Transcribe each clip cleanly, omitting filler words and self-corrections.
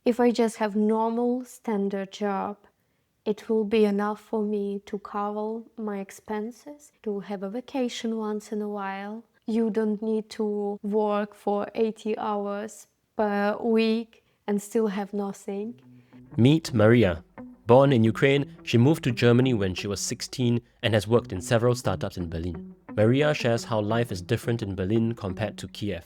If I just have normal standard job, it will be enough for me to cover my expenses, to have a vacation once in a while. You don't need to work for 80 hours per week and still have nothing. Meet Mariia. Born in Ukraine, she moved to Germany when she was 16 and has worked in several startups in Berlin. Mariia shares how life is different in Berlin compared to Kyiv,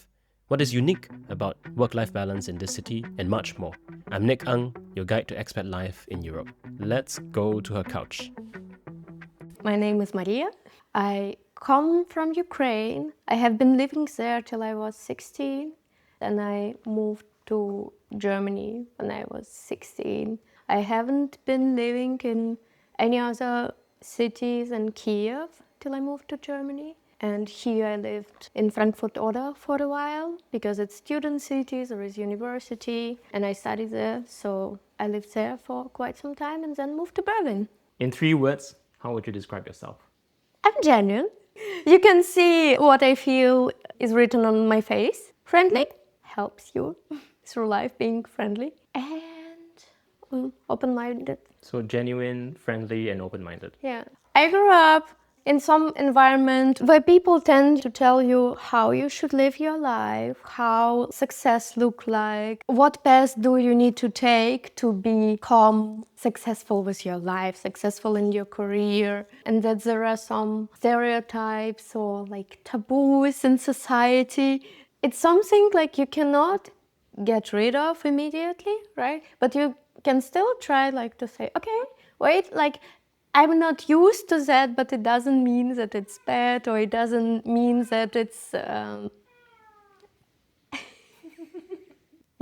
what is unique about work-life balance in this city, and much more. I'm Nick Ang, your guide to expat life in Europe. Let's go to her couch. My name is Mariia. I come from Ukraine. I have been living there till I was 16, and I moved to Germany when I was 16. I haven't been living in any other cities than Kyiv till I moved to Germany. And here I lived in Frankfurt-Oder for a while because it's student city, there is university, and I studied there. So I lived there for quite some time and then moved to Berlin. In 3 words, how would you describe yourself? I'm genuine. You can see what I feel is written on my face. Friendly helps you through life, being friendly. And open-minded. So genuine, friendly, and open-minded. Yeah. I grew up in some environment where people tend to tell you how you should live your life, how success look like, what path do you need to take to become successful with your life, successful in your career, and that there are some stereotypes or like taboos in society. It's something like you cannot get rid of immediately, right? But you can still try like to say, okay, wait, like I'm not used to that, but it doesn't mean that it's bad, or it doesn't mean that it's...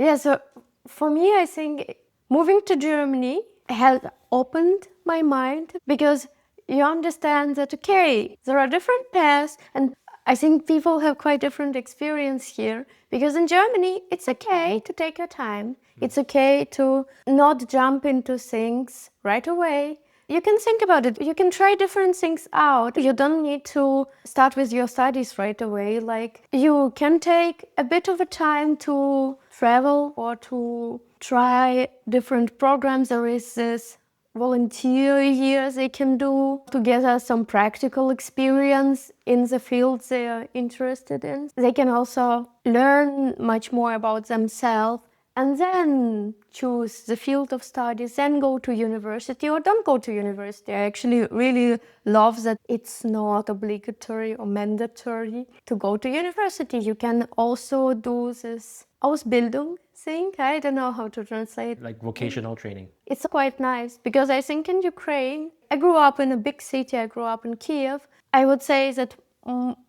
Yeah, so for me, I think moving to Germany has opened my mind because you understand that, okay, there are different paths, and I think people have quite different experience here because in Germany, it's okay to take your time. It's okay to not jump into things right away. You can think about it. You can try different things out. You don't need to start with your studies right away. Like, you can take a bit of a time to travel or to try different programs. There is this volunteer years they can do to gather some practical experience in the fields they are interested in. They can also learn much more about themselves and then choose the field of studies, then go to university or don't go to university. I actually really love that it's not obligatory or mandatory to go to university. You can also do this Ausbildung thing. I don't know how to translate. Like vocational training. It's quite nice because I think in Ukraine, I grew up in a big city, I grew up in Kyiv. I would say that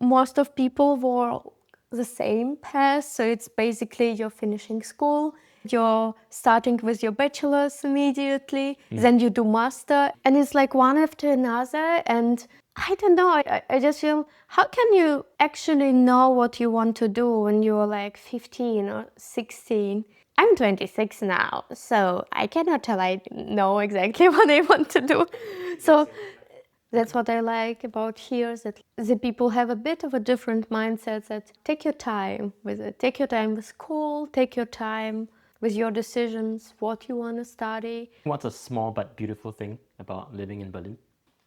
most of people were the same path. So it's basically you're finishing school, you're starting with your bachelor's immediately, then you do master, and it's like one after another. And I don't know, I just feel, how can you actually know what you want to do when you're like 15 or 16? I'm 26 now, so I cannot tell I know exactly what I want to do. So that's what I like about here, that the people have a bit of a different mindset, that take your time with it. Take your time with school, take your time with your decisions, what you want to study. What's a small but beautiful thing about living in Berlin?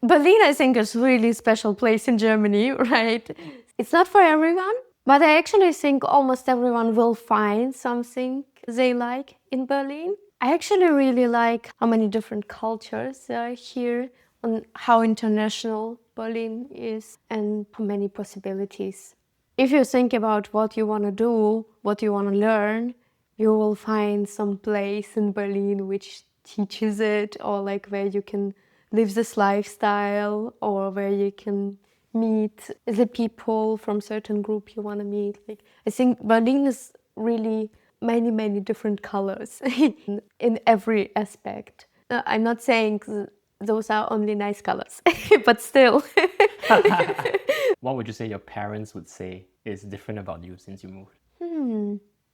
Berlin, I think, is a really special place in Germany, right? It's not for everyone, but I actually think almost everyone will find something they like in Berlin. I actually really like how many different cultures are here, on how international Berlin is, and how many possibilities. If you think about what you want to do, what you want to learn, you will find some place in Berlin which teaches it, or like where you can live this lifestyle, or where you can meet the people from certain group you want to meet. Like, I think Berlin is really many different colors in every aspect. I'm not saying those are only nice colors, but still. What would you say your parents would say is different about you since you moved?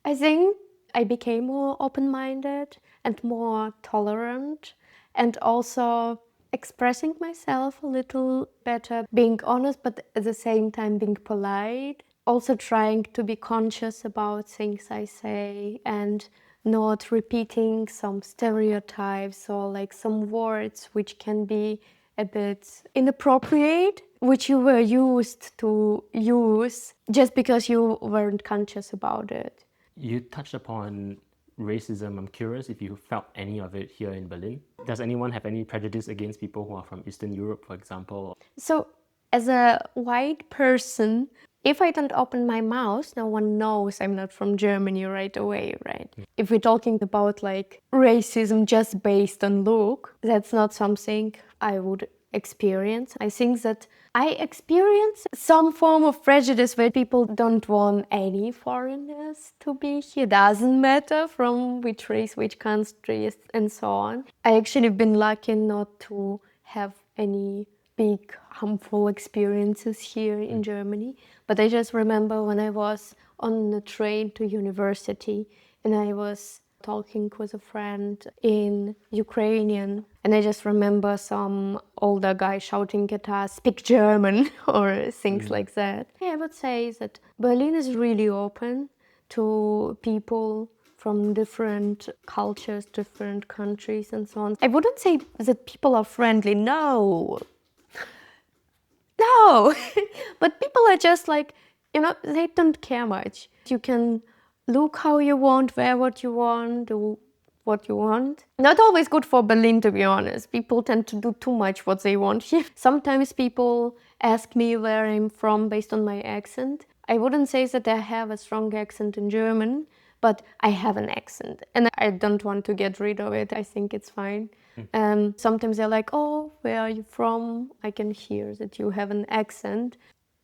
I think I became more open-minded and more tolerant, and also expressing myself a little better, being honest, but at the same time being polite. Also trying to be conscious about things I say and not repeating some stereotypes or like some words which can be a bit inappropriate, which you were used to use just because you weren't conscious about it. You touched upon racism. I'm curious if you felt any of it here in Berlin. Does anyone have any prejudice against people who are from Eastern Europe, for example? So, as a white person, if I don't open my mouth, no one knows I'm not from Germany right away, right? If we're talking about like racism just based on look, that's not something I would experience. I think that I experience some form of prejudice where people don't want any foreigners to be here. Doesn't matter from which race, which country, and so on. I actually have been lucky not to have any big harmful experiences here in Germany. But I just remember when I was on the train to university and I was talking with a friend in Ukrainian, and I just remember some older guy shouting at us, "Speak German," or things like that. Yeah, I would say that Berlin is really open to people from different cultures, different countries, and so on. I wouldn't say that people are friendly, no. No, but people are just like, they don't care much. You can look how you want, wear what you want, do what you want. Not always good for Berlin, to be honest. People tend to do too much what they want here. Sometimes people ask me where I'm from based on my accent. I wouldn't say that I have a strong accent in German, but I have an accent and I don't want to get rid of it. I think it's fine. Sometimes they're like, "Oh, where are you from? I can hear that you have an accent."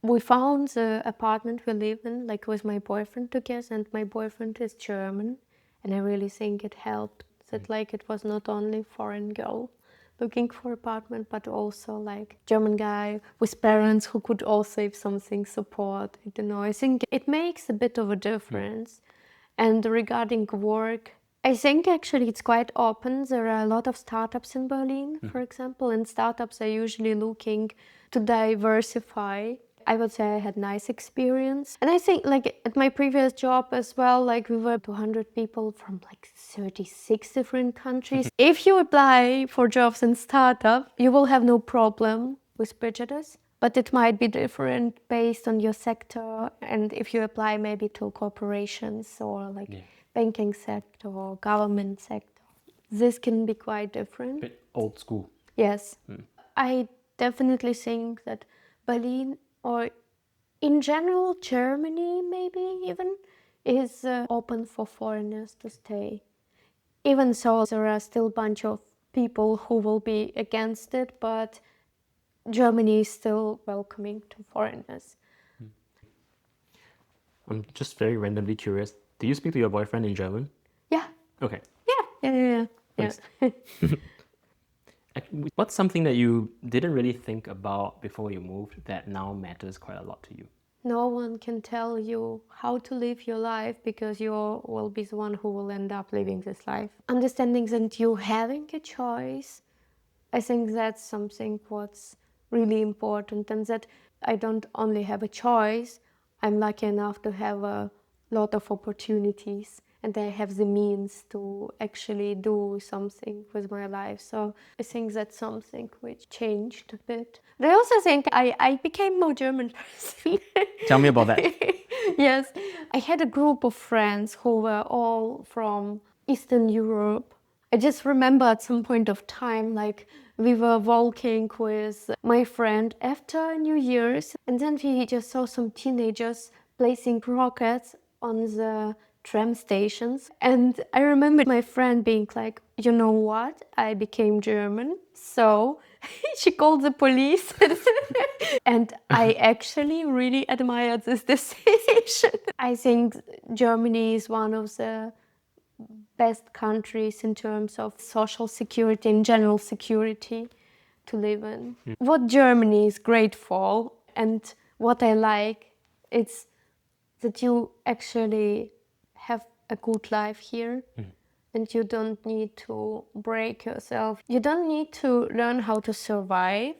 We found the apartment we live in, like with my boyfriend together, and my boyfriend is German, and I really think it helped that like it was not only foreign girl looking for apartment, but also like German guy with parents who could also, if something, support. I don't know. I think it makes a bit of a difference. And regarding work, I think actually it's quite open. There are a lot of startups in Berlin, for example, and startups are usually looking to diversify. I would say I had nice experience. And I think like at my previous job as well, like we were 200 people from like 36 different countries. If you apply for jobs in startup, you will have no problem with prejudice. But it might be different based on your sector, and if you apply maybe to corporations or like banking sector or government sector, this can be quite different. Bit old school. Yes. I definitely think that Berlin, or in general Germany maybe even, is open for foreigners to stay. Even so, there are still a bunch of people who will be against it, but Germany is still welcoming to foreigners. I'm just very randomly curious. Do you speak to your boyfriend in German? Yeah, Okay. yeah. Thanks. What's something that you didn't really think about before you moved that now matters quite a lot to you? No one can tell you how to live your life because you will be the one who will end up living this life. Understanding that you having a choice, I think that's something what's really important, and that I don't only have a choice, I'm lucky enough to have a lot of opportunities and I have the means to actually do something with my life. So I think that's something which changed a bit. But I also think I became more German person. Tell me about that. Yes, I had a group of friends who were all from Eastern Europe. I just remember at some point of time, like we were walking with my friend after New Year's, and then we just saw some teenagers placing rockets on the tram stations. And I remember my friend being like, "You know what? I became German." So she called the police. And I actually really admired this decision. I think Germany is one of the best countries in terms of social security and general security to live in. What Germany is great for, and what I like, it's that you actually have a good life here. And you don't need to break yourself. You don't need to learn how to survive.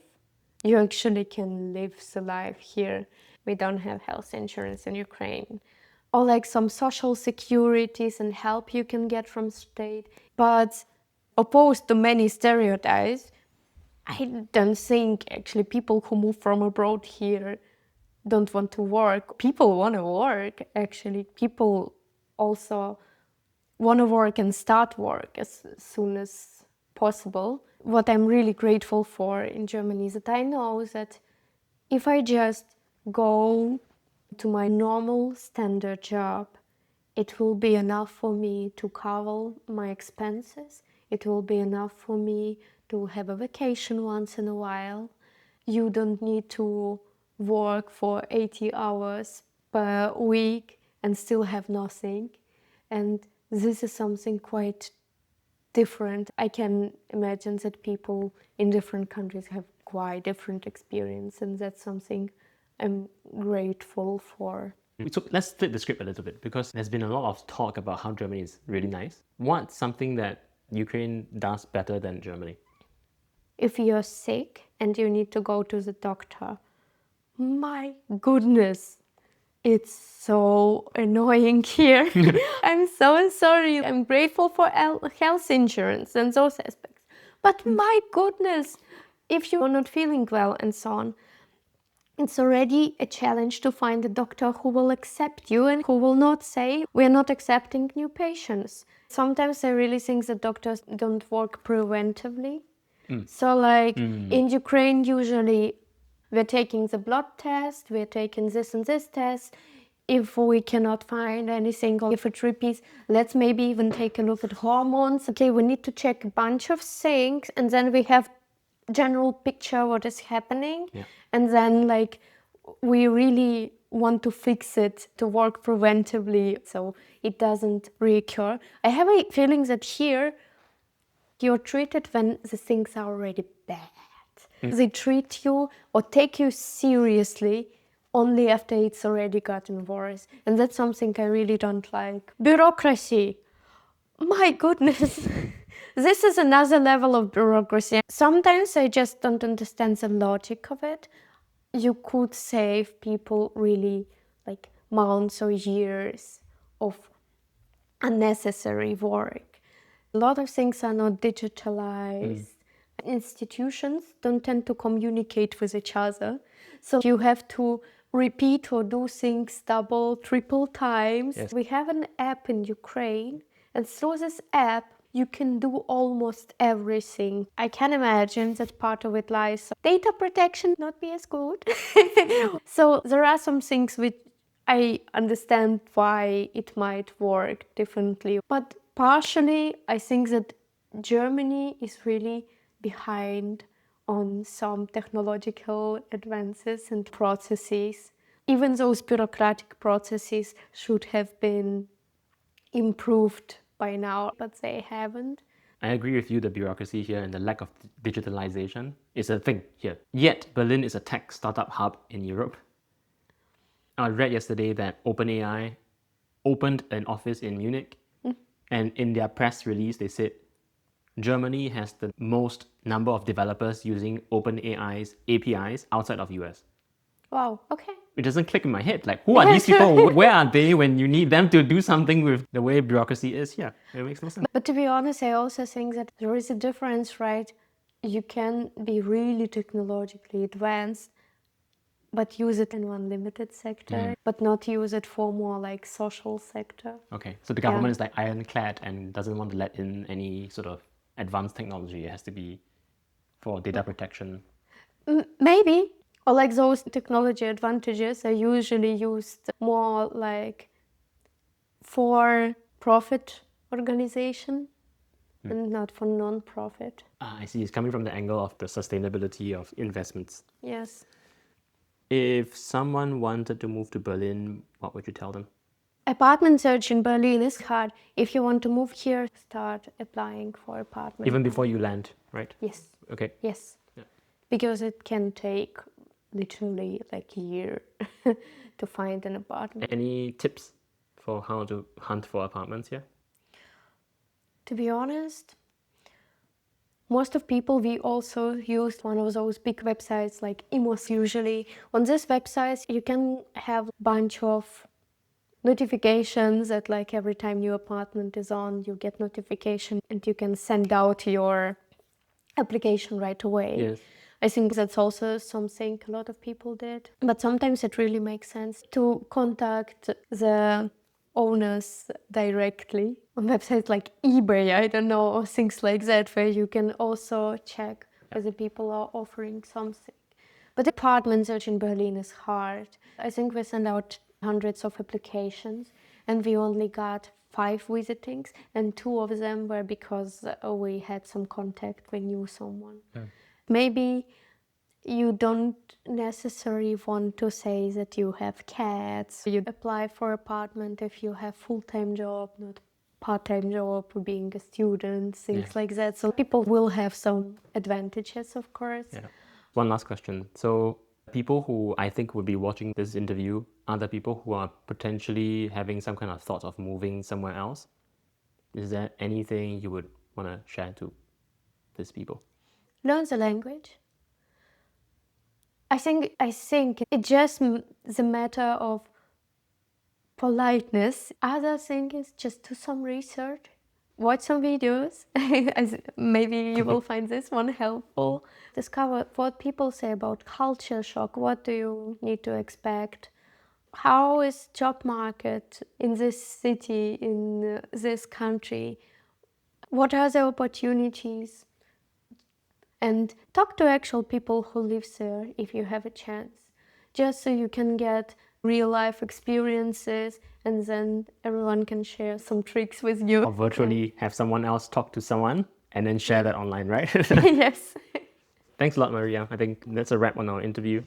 You actually can live the life here. We don't have health insurance in Ukraine. or like some social securities and help you can get from state. But opposed to many stereotypes, I don't think actually people who move from abroad here don't want to work. People want to work, actually. People also want to work and start work as soon as possible. What I'm really grateful for in Germany is that I know that if I just go to my normal standard job, it will be enough for me to cover my expenses. It will be enough for me to have a vacation once in a while. You don't need to work for 80 hours per week and still have nothing. And this is something quite different. I can imagine that people in different countries have quite different experience, and that's something I'm grateful for. So let's flip the script a little bit, because there's been a lot of talk about how Germany is really nice. What's something that Ukraine does better than Germany? If you're sick and you need to go to the doctor, my goodness, it's so annoying here. I'm so sorry. I'm grateful for health insurance and those aspects. But my goodness, if you're not feeling well and so on, it's already a challenge to find a doctor who will accept you and who will not say, we're not accepting new patients. Sometimes I really think that doctors don't work preventively. So like in Ukraine, usually we're taking the blood test, we're taking this and this test. If we cannot find anything, or if it repeats, let's maybe even take a look at hormones. Okay, we need to check a bunch of things, and then we have general picture what is happening. Yeah. And then like we really want to fix it to work preventively so it doesn't reoccur. I have a feeling that here you're treated when the things are already bad. They treat you or take you seriously only after it's already gotten worse. And that's something I really don't like. Bureaucracy. My goodness. This is another level of bureaucracy. Sometimes I just don't understand the logic of it. You could save people really like months or years of unnecessary work. A lot of things are not digitalized. Institutions don't tend to communicate with each other. So you have to repeat or do things double, triple times. Yes. We have an app in Ukraine, and through this app, you can do almost everything. I can imagine that part of it lies data protection not be as good. So there are some things which I understand why it might work differently. But partially, I think that Germany is really behind on some technological advances and processes. Even those bureaucratic processes should have been improved by now, but they haven't. I agree with you, the bureaucracy here and the lack of digitalization is a thing here. Yet, Berlin is a tech startup hub in Europe. I read yesterday that OpenAI opened an office in Munich, and in their press release, they said Germany has the most number of developers using OpenAI's APIs outside of US. Wow, okay. It doesn't click in my head. Like, who are these people? Where are they when you need them to do something with the way bureaucracy is here? It makes no sense. But to be honest, I also think that there is a difference, right? You can be really technologically advanced, but use it in one limited sector, but not use it for more like social sector. Okay, so the government is like ironclad and doesn't want to let in any sort of advanced technology. It has to be for data protection. Maybe. Or like those technology advantages are usually used more like for profit organization and not for non-profit. I see. It's coming from the angle of the sustainability of investments. Yes. If someone wanted to move to Berlin, what would you tell them? Apartment search in Berlin is hard. If you want to move here, start applying for apartment. Even before you land, right? Yes. Okay. Yes. Yeah. Because it can take literally like a year to find an apartment. Any tips for how to hunt for apartments here? To be honest, most of people, we also use one of those big websites like Imos usually. On this website, you can have a bunch of notifications that like every time new apartment is on, you get notification and you can send out your application right away. Yes. I think that's also something a lot of people did. But sometimes it really makes sense to contact the owners directly on websites like eBay, I don't know, or things like that, where you can also check whether people are offering something. But apartment search in Berlin is hard. I think we sent out hundreds of applications and we only got 5 visitings, and 2 of them were because we had some contact, we knew someone. Maybe you don't necessarily want to say that you have cats. You apply for apartment if you have full-time job, not part-time job, being a student, things like that. So people will have some advantages, of course. Yeah. One last question. So people who I think would be watching this interview are the people who are potentially having some kind of thought of moving somewhere else. Is there anything you would want to share to these people? Learn the language. I think it's just the matter of politeness. Other thing is just do some research, watch some videos. Maybe you will find this one helpful. Discover what people say about culture shock. What do you need to expect? How is job market in this city, in this country? What are the opportunities? And talk to actual people who live there if you have a chance, just so you can get real life experiences and then everyone can share some tricks with you. Or virtually have someone else talk to someone and then share that online, right? Yes. Thanks a lot, Mariia. I think that's a wrap on our interview.